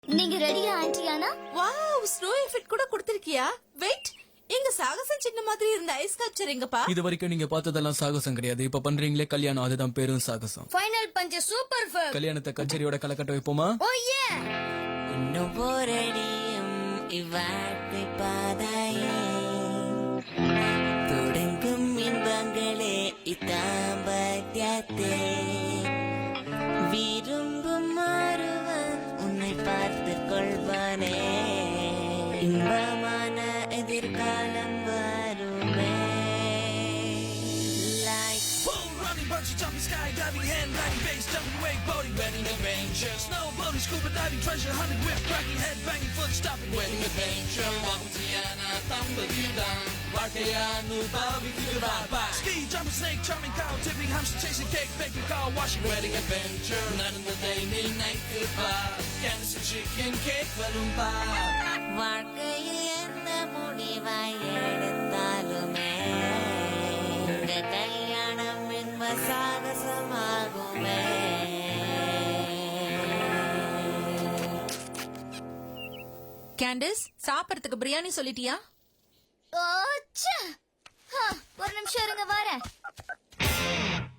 நீங்க ரெடியா ஆன்ட்டியானா? Wow, snow effect கூட கொடுத்திருக்கியா? வெயிட், எங்க சாகசம் சின்ன மாதிரி இருந்த ஐஸ் ஸ்கல்ப்சர் எங்கப்பா? இது வரைக்கும் நீங்க பார்த்ததெல்லாம் சாகசம் கிடையாது. இப்ப பண்றீங்களே கல்யாணம், அதுதான் பேரும் சாகசம். ஃபைனல் பஞ்ச் சூப்பர் ஃபர். கல்யாணத்தை கச்சேரியோட கலக்கட்ட வைப்போமா? ஓ யே. இன்னும் போரடியும் இவ்வாழ்க்கை பாதையே தொடங்கும் இன்பங்களே இத்தாம்பத்தியத்தே விரும்பும் ஒருவன் உன்னை பார்த்து கொள்வானே இன்பமான எதிர்காலம் வருமே. Running, bungee jumping, skydiving, hand gliding, base jumping, wakeboarding, wedding adventure, snowboarding, scuba diving, treasure hunting, whip cracking, head banging, foot stopping, wedding adventure, Wakutiana, Tambagidan, Wakayanu, Bobby, Bye. Ski jumping, snake charming, cow tipping, hamster chasing, cake baking, car washing, wedding adventure, none of the day, midnight goodbye, Candice and chicken cake, balloon வாழ்க்கையில் எந்த முடிவாய் எடுத்தாலுமே இந்த கல்யாணம் என்ப சாகசமாகுமே. Candies, சாப்பிடறதுக்கு பிரியாணி சொல்லிட்டியா? ஓ ச்சே. ஒரு நிமிஷம் இருங்க வரேன்.